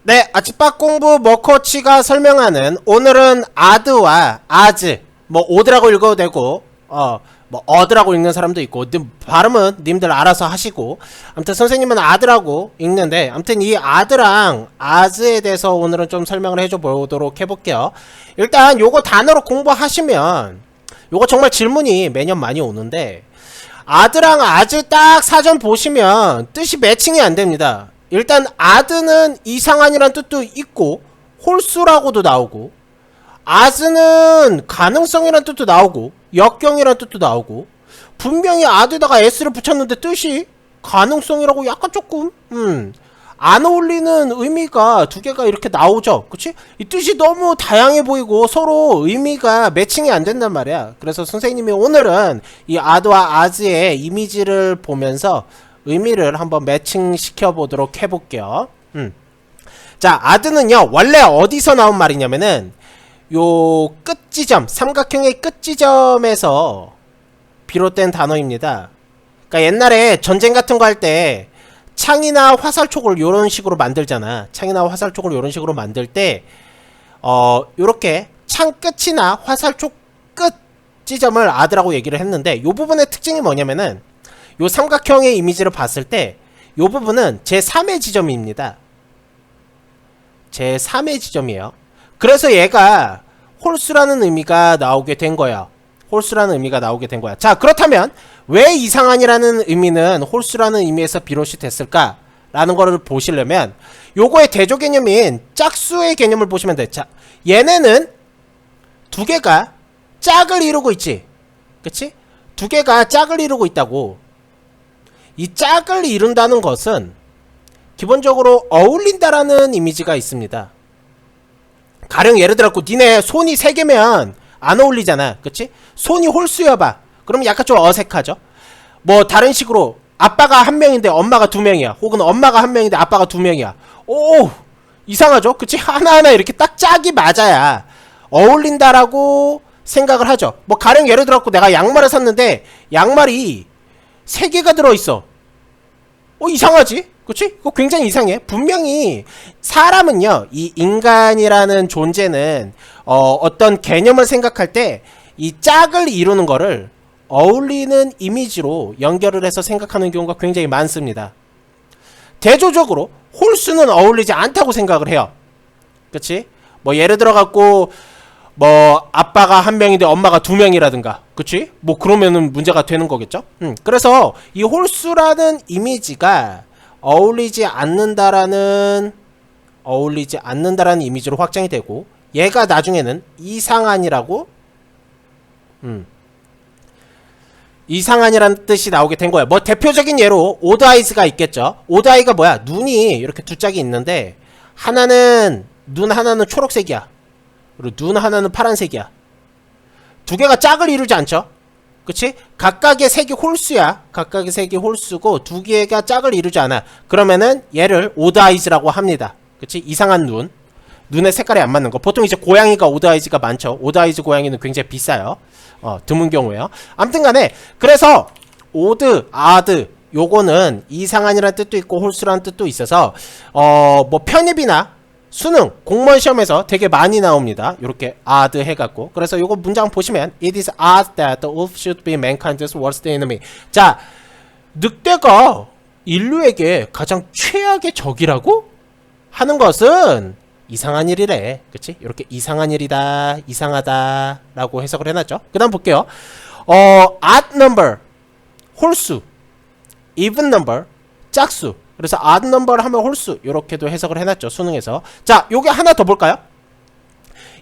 네, 아침밥 공부 머코치가 설명하는 오늘은 아드와 아즈, 뭐 오드라고 읽어도 되고 뭐 어드라고 읽는 사람도 있고 발음은 님들 알아서 하시고, 아무튼 선생님은 아드라고 읽는데, 아무튼 이 아드랑 아즈에 대해서 오늘은 좀 설명을 해줘 보도록 해볼게요. 일단 요거 단어로 공부하시면 요거 정말 질문이 매년 많이 오는데, 아드랑 아즈 딱 사전 보시면 뜻이 매칭이 안 됩니다. 일단 아드는 이상한이란 뜻도 있고 홀수라고도 나오고, 아즈는 가능성이란 뜻도 나오고 역경이란 뜻도 나오고, 분명히 아드에다가 s를 붙였는데 뜻이 가능성이라고 약간 조금 안 어울리는 의미가 두 개가 이렇게 나오죠. 그치? 이 뜻이 너무 다양해 보이고 서로 의미가 매칭이 안 된단 말이야. 그래서 선생님이 오늘은 이 아드와 아즈의 이미지를 보면서 의미를 한번 매칭시켜 보도록 해볼게요. 자, 아드는요 원래 어디서 나온 말이냐면은 요 끝지점, 삼각형의 끝지점에서 비롯된 단어입니다. 그러니까 옛날에 전쟁 같은 거 할 때 창이나 화살촉을 요런 식으로 만들잖아. 창이나 화살촉을 요런 식으로 만들 때 요렇게 창 끝이나 화살촉 끝 지점을 아드라고 얘기를 했는데, 요 부분의 특징이 뭐냐면은 요 삼각형의 이미지를 봤을 때 요 부분은 제3의 지점입니다. 제3의 지점이에요. 그래서 얘가 홀수라는 의미가 나오게 된 거야. 홀수라는 의미가 나오게 된 거야. 자, 그렇다면 왜 이상한이라는 의미는 홀수라는 의미에서 비롯이 됐을까? 라는 거를 보시려면 요거의 대조 개념인 짝수의 개념을 보시면 돼. 자, 얘네는 두 개가 짝을 이루고 있지. 그치? 두 개가 짝을 이루고 있다고. 이 짝을 이룬다는 것은 기본적으로 어울린다라는 이미지가 있습니다. 가령 예를 들어 니네 손이 3개면 안 어울리잖아. 그치? 손이 홀수여봐. 그럼 약간 좀 어색하죠. 뭐 다른 식으로 아빠가 1명인데 엄마가 2명이야. 혹은 엄마가 1명인데 아빠가 2명이야. 오! 이상하죠? 그치? 하나하나 이렇게 딱 짝이 맞아야 어울린다라고 생각을 하죠. 뭐 가령 예를 들어 내가 양말을 샀는데 양말이 3개가 들어있어. 이상하지? 그치? 그거 굉장히 이상해. 분명히 사람은요, 이 인간이라는 존재는 어떤 개념을 생각할 때 이 짝을 이루는 거를 어울리는 이미지로 연결을 해서 생각하는 경우가 굉장히 많습니다. 대조적으로 홀수는 어울리지 않다고 생각을 해요. 그치? 뭐 예를 들어 갖고 뭐 아빠가 1명인데 엄마가 2명이라든가, 그치? 뭐 그러면은 문제가 되는 거겠죠? 그래서 이 홀수라는 이미지가 어울리지 않는다라는 이미지로 확장이 되고, 얘가 나중에는 이상한이라고 이상한이라는 뜻이 나오게 된 거예요. 뭐 대표적인 예로 오드아이즈가 있겠죠. 오드아이가 뭐야? 눈이 이렇게 두 짝이 있는데 눈 하나는 초록색이야. 그리고 눈 하나는 파란색이야. 두 개가 짝을 이루지 않죠? 그치? 각각의 색이 홀수야. 각각의 색이 홀수고 두 개가 짝을 이루지 않아. 그러면은 얘를 오드아이즈라고 합니다. 그치? 이상한 눈의 색깔이 안 맞는 거. 보통 이제 고양이가 오드아이즈가 많죠. 오드아이즈 고양이는 굉장히 비싸요. 드문 경우에요. 아무튼 간에 그래서 오드, 아드 요거는 이상한이라는 뜻도 있고 홀수라는 뜻도 있어서 뭐 편입이나 수능, 공무원 시험에서 되게 많이 나옵니다. 요렇게 odd 해갖고. 그래서 요거 문장 보시면 It is odd that the wolf should be mankind's worst enemy. 자, 늑대가 인류에게 가장 최악의 적이라고 하는 것은 이상한 일이래. 그치? 요렇게 이상한 일이다, 이상하다 라고 해석을 해놨죠. 그 다음 볼게요. odd number, 홀수, even number, 짝수. 그래서 odd number 하면 홀수, 요렇게도 해석을 해놨죠, 수능에서. 자, 요게 하나 더 볼까요?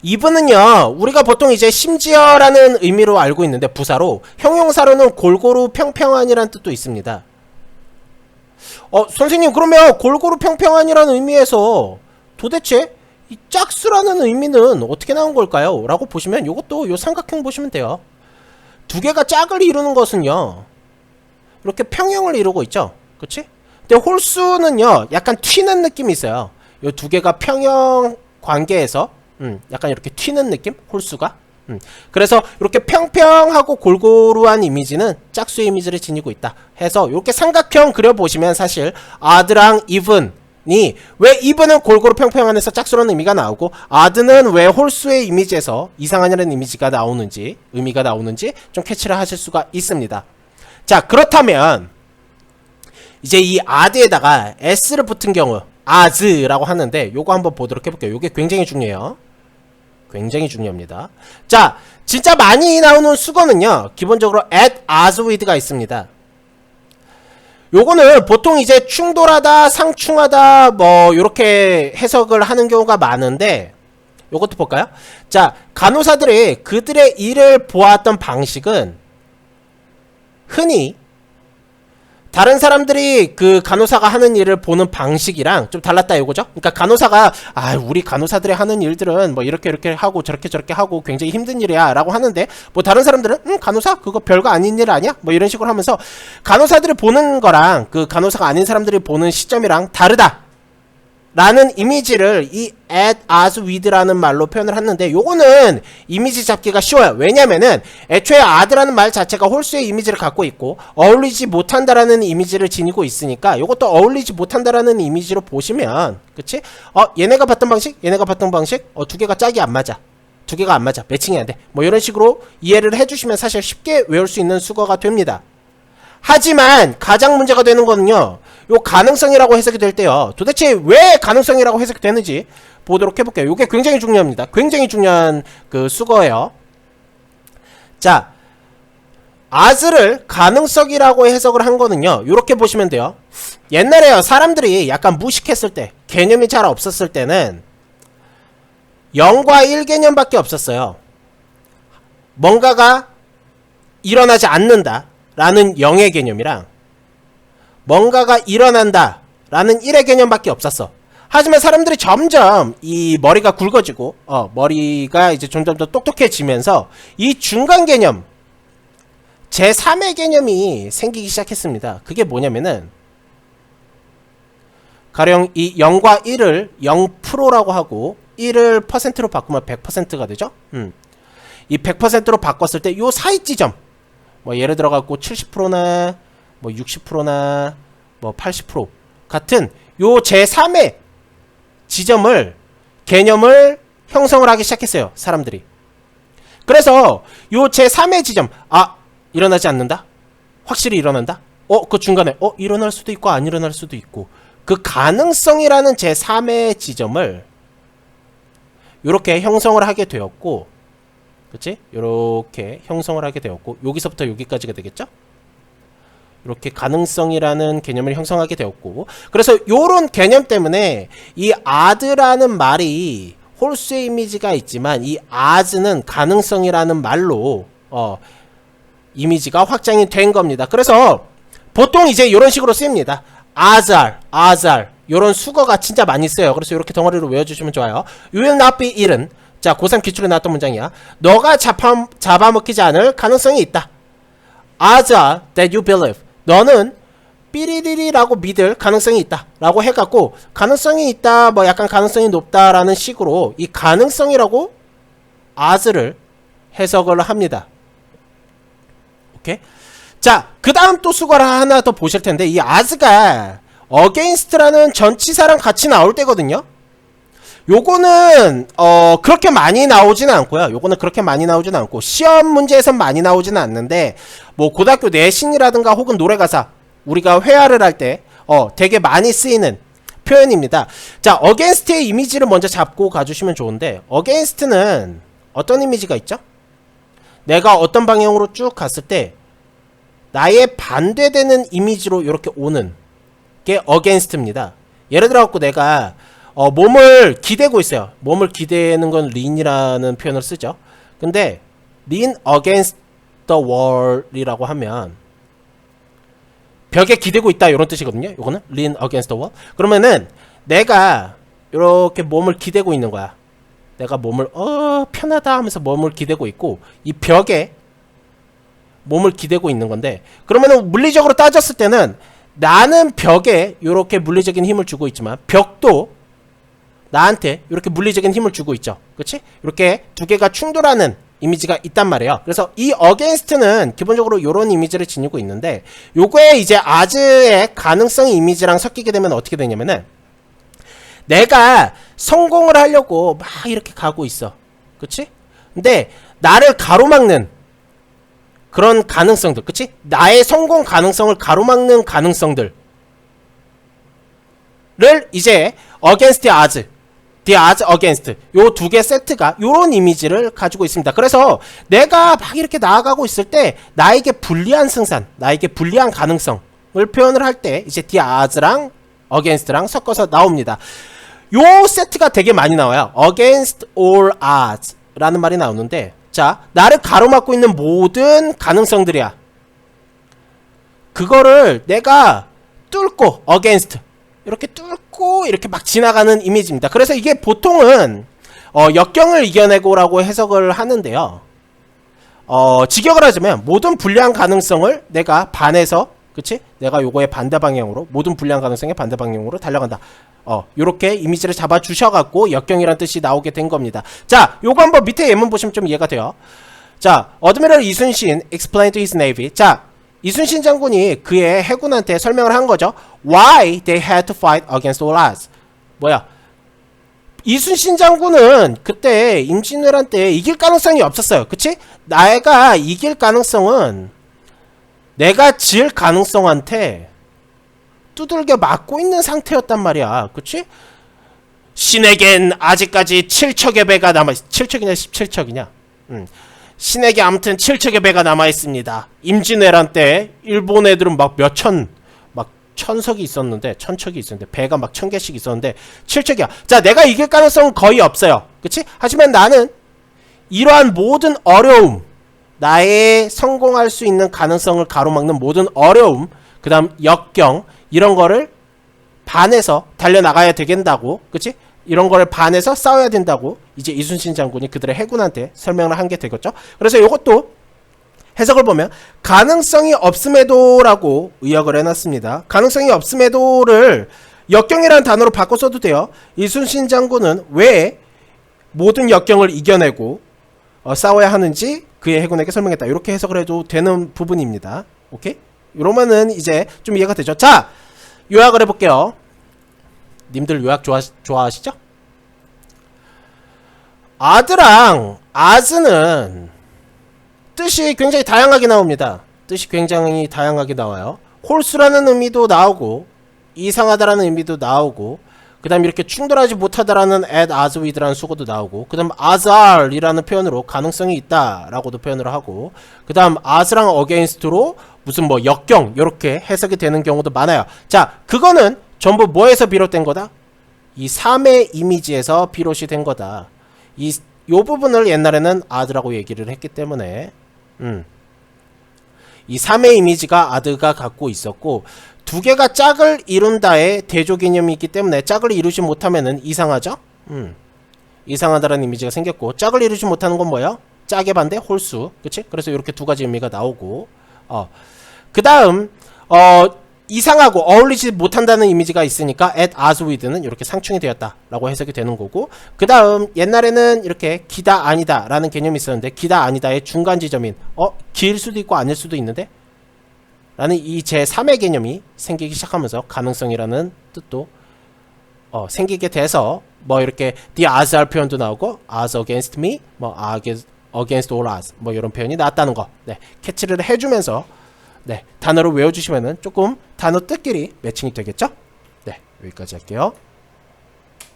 even은요, 우리가 보통 이제 심지어라는 의미로 알고 있는데, 부사로, 형용사로는 골고루 평평한이라는 뜻도 있습니다. 선생님, 그러면 골고루 평평한이라는 의미에서 도대체 이 짝수라는 의미는 어떻게 나온 걸까요? 라고 보시면 요것도 요 삼각형 보시면 돼요. 두 개가 짝을 이루는 것은요, 이렇게 평형을 이루고 있죠. 그치? 근데 홀수는요, 약간 튀는 느낌이 있어요. 요 두 개가 평형 관계에서 약간 이렇게 튀는 느낌? 홀수가. 그래서 이렇게 평평하고 골고루한 이미지는 짝수의 이미지를 지니고 있다 해서 이렇게 삼각형 그려보시면 사실 odd랑 even 왜 이브는 골고루 평평한에서 짝수라는 의미가 나오고 아드는 왜 홀수의 이미지에서 이상하냐는 이미지가 나오는지 의미가 나오는지 좀 캐치를 하실 수가 있습니다. 자, 그렇다면 이제 이 아드에다가 s를 붙은 경우 as라고 하는데 요거 한번 보도록 해볼게요. 요게 굉장히 중요해요. 굉장히 중요합니다. 자, 진짜 많이 나오는 수거는요 기본적으로 at, as, with가 있습니다. 요거는 보통 이제 충돌하다, 상충하다 뭐 요렇게 해석을 하는 경우가 많은데 요것도 볼까요? 자, 간호사들이 그들의 일을 보았던 방식은 흔히 다른 사람들이 그 간호사가 하는 일을 보는 방식이랑 좀 달랐다 이거죠. 그러니까 간호사가 우리 간호사들이 하는 일들은 뭐 이렇게 하고 저렇게 하고 굉장히 힘든 일이야 라고 하는데 뭐 다른 사람들은 간호사 그거 별거 아닌 일 아니야? 뭐 이런 식으로 하면서 간호사들이 보는 거랑 그 간호사가 아닌 사람들이 보는 시점이랑 다르다 라는 이미지를 이 at, as, with라는 말로 표현을 했는데 요거는 이미지 잡기가 쉬워요. 왜냐면은 애초에 as라는 말 자체가 홀수의 이미지를 갖고 있고 어울리지 못한다라는 이미지를 지니고 있으니까 요것도 어울리지 못한다라는 이미지로 보시면 그치? 얘네가 봤던 방식 얘네가 봤던 방식 두 개가 짝이 안 맞아. 두 개가 안 맞아. 매칭이 안 돼. 뭐 이런 식으로 이해를 해주시면 사실 쉽게 외울 수 있는 수거가 됩니다. 하지만 가장 문제가 되는 거는요 요 가능성이라고 해석이 될 때요 도대체 왜 가능성이라고 해석이 되는지 보도록 해볼게요. 요게 굉장히 중요합니다. 굉장히 중요한 그 수거예요. 자, as를 가능성이라고 해석을 한 거는요 요렇게 보시면 돼요. 옛날에요 사람들이 약간 무식했을 때 개념이 잘 없었을 때는 0과 1 개념밖에 없었어요. 뭔가가 일어나지 않는다 라는 0의 개념이랑 뭔가가 일어난다 라는 1의 개념밖에 없었어. 하지만 사람들이 점점 이 머리가 굵어지고 머리가 이제 점점 더 똑똑해지면서 이 중간 개념 제3의 개념이 생기기 시작했습니다. 그게 뭐냐면은 가령 이 0과 1을 0%라고 하고 1을 %로 바꾸면 100%가 되죠. 이 100%로 바꿨을 때 요 사이 지점 뭐 예를 들어 갖고 70%나 뭐 60%나 뭐 80% 같은 요 제3의 지점을 개념을 형성을 하기 시작했어요. 사람들이. 그래서 요 제3의 지점 일어나지 않는다? 확실히 일어난다? 그 중간에 일어날 수도 있고 안 일어날 수도 있고 그 가능성이라는 제3의 지점을 요렇게 형성을 하게 되었고 그치? 요렇게 형성을 하게 되었고 여기서부터 여기까지가 되겠죠? 이렇게 가능성이라는 개념을 형성하게 되었고 그래서 요런 개념 때문에 이 as라는 말이 홀수의 이미지가 있지만 이 as는 가능성이라는 말로 이미지가 확장이 된 겁니다. 그래서 보통 이제 이런 식으로 쓰입니다. asar 요런 수거가 진짜 많이 써요. 그래서 이렇게 덩어리로 외워주시면 좋아요. You will not be eaten. 자, 고3 기출에 나왔던 문장이야. 너가 잡아먹히지 않을 가능성이 있다. asar that you believe. 너는 삐리리리라고 믿을 가능성이 있다 라고 해갖고 가능성이 있다 뭐 약간 가능성이 높다라는 식으로 이 가능성이라고 as를 해석을 합니다. 오케이? 자, 그 다음 또 수거를 하나 더 보실 텐데 이 as가 against라는 전치사랑 같이 나올 때거든요. 요거는 그렇게 많이 나오지는 않고요. 요거는 그렇게 많이 나오지는 않고 시험 문제에선 많이 나오지는 않는데 뭐 고등학교 내신이라든가 혹은 노래가사 우리가 회화를 할 때 되게 많이 쓰이는 표현입니다. 자, against의 이미지를 먼저 잡고 가주시면 좋은데 against는 어떤 이미지가 있죠? 내가 어떤 방향으로 쭉 갔을 때 나의 반대되는 이미지로 이렇게 오는 게 against입니다. 예를 들어 갖고 내가 몸을 기대고 있어요. 몸을 기대는 건 lean이라는 표현을 쓰죠. 근데 lean against the wall이라고 하면 벽에 기대고 있다 이런 뜻이거든요. 이거는 lean against the wall. 그러면은 내가 이렇게 몸을 기대고 있는 거야. 내가 몸을 편하다 하면서 몸을 기대고 있고 이 벽에 몸을 기대고 있는 건데 그러면은 물리적으로 따졌을 때는 나는 벽에 이렇게 물리적인 힘을 주고 있지만 벽도 나한테 이렇게 물리적인 힘을 주고 있죠. 그치? 이렇게 두 개가 충돌하는 이미지가 있단 말이에요. 그래서 이 against는 기본적으로 이런 이미지를 지니고 있는데 요거에 이제 as의 가능성 이미지랑 섞이게 되면 어떻게 되냐면은 내가 성공을 하려고 막 이렇게 가고 있어. 그치? 근데 나를 가로막는 그런 가능성들, 그치? 나의 성공 가능성을 가로막는 가능성들을 이제 against the odds against 요 두 개 세트가 요런 이미지를 가지고 있습니다. 그래서 내가 막 이렇게 나아가고 있을 때 나에게 불리한 승산, 나에게 불리한 가능성을 표현을 할 때 이제 the odds랑 against랑 섞어서 나옵니다. 요 세트가 되게 많이 나와요. against all odds 라는 말이 나오는데, 자, 나를 가로막고 있는 모든 가능성들이야. 그거를 내가 뚫고 against 이렇게 뚫고 이렇게 막 지나가는 이미지입니다. 그래서 이게 보통은 역경을 이겨내고라고 해석을 하는데요. 직역을 하자면 모든 불리한 가능성을 내가 반해서, 그치? 내가 요거의 반대 방향으로, 모든 불리한 가능성의 반대 방향으로 달려간다. 요렇게 이미지를 잡아 주셔갖고 역경이란 뜻이 나오게 된 겁니다. 자, 요거 한번 밑에 예문 보시면 좀 이해가 돼요. 자, 어드미럴 이순신 explained to his navy. 자, 이순신 장군이 그의 해군한테 설명을 한 거죠. Why they had to fight against all odds. 뭐야? 이순신 장군은 그때 임진왜란 때 이길 가능성이 없었어요. 그치? 내가 이길 가능성은 내가 질 가능성한테 두들겨 맞고 있는 상태였단 말이야. 그치? 신에겐 아직까지 7척의 배가 남아있... 7척이냐 17척이냐? 신에게 아무튼 7척의 배가 남아있습니다. 임진왜란 때 일본 애들은 막 몇천, 막 천석이 있었는데, 천척이 있었는데, 배가 막 1000개씩 있었는데 7척이야. 자, 내가 이길 가능성은 거의 없어요. 그치? 하지만 나는 이러한 모든 어려움, 나의 성공할 수 있는 가능성을 가로막는 모든 어려움, 그 다음 역경, 이런 거를 반해서 달려나가야 되겠다고, 그치? 이런 거를 반해서 싸워야 된다고 이제 이순신 장군이 그들의 해군한테 설명을 한 게 되겠죠. 그래서 이것도 해석을 보면 가능성이 없음에도 라고 의역을 해놨습니다. 가능성이 없음에도를 역경이라는 단어로 바꿔 써도 돼요. 이순신 장군은 왜 모든 역경을 이겨내고 싸워야 하는지 그의 해군에게 설명했다. 이렇게 해석을 해도 되는 부분입니다. 오케이? 이러면은 이제 좀 이해가 되죠. 자, 요약을 해볼게요. 님들 요약 좋아하시죠? 아드랑 아즈는 뜻이 굉장히 다양하게 나옵니다. 뜻이 굉장히 다양하게 나와요. 홀수라는 의미도 나오고, 이상하다라는 의미도 나오고, 그 다음 이렇게 충돌하지 못하다라는 at as with라는 수고도 나오고, 그 다음 as are 이라는 표현으로 가능성이 있다 라고도 표현을 하고, 그 다음 as랑 against로 무슨 뭐 역경 요렇게 해석이 되는 경우도 많아요. 자, 그거는 전부 뭐에서 비롯된 거다? 이 3의 이미지에서 비롯이 된 거다. 요 부분을 옛날에는 아드라고 얘기를 했기 때문에 이 3의 이미지가 아드가 갖고 있었고, 두 개가 짝을 이룬다의 대조 개념이 있기 때문에 짝을 이루지 못하면은 이상하죠? 이상하다라는 이미지가 생겼고, 짝을 이루지 못하는 건 뭐야? 짝의 반대 홀수. 그치? 그래서 이렇게 두 가지 의미가 나오고, 그 다음 이상하고 어울리지 못한다는 이미지가 있으니까 at as with는 이렇게 상충이 되었다 라고 해석이 되는 거고, 그 다음 옛날에는 이렇게 기다 아니다 라는 개념이 있었는데, 기다 아니다의 중간 지점인 기일 수도 있고 아닐 수도 있는데 라는 이 제3의 개념이 생기기 시작하면서 가능성이라는 뜻도 생기게 돼서 뭐 이렇게 the as are 표현도 나오고, as against me, 뭐 against all odds 뭐 이런 표현이 나왔다는 거, 네, 캐치를 해주면서 네, 단어를 외워주시면은 조금 단어 뜻끼리 매칭이 되겠죠? 네, 여기까지 할게요.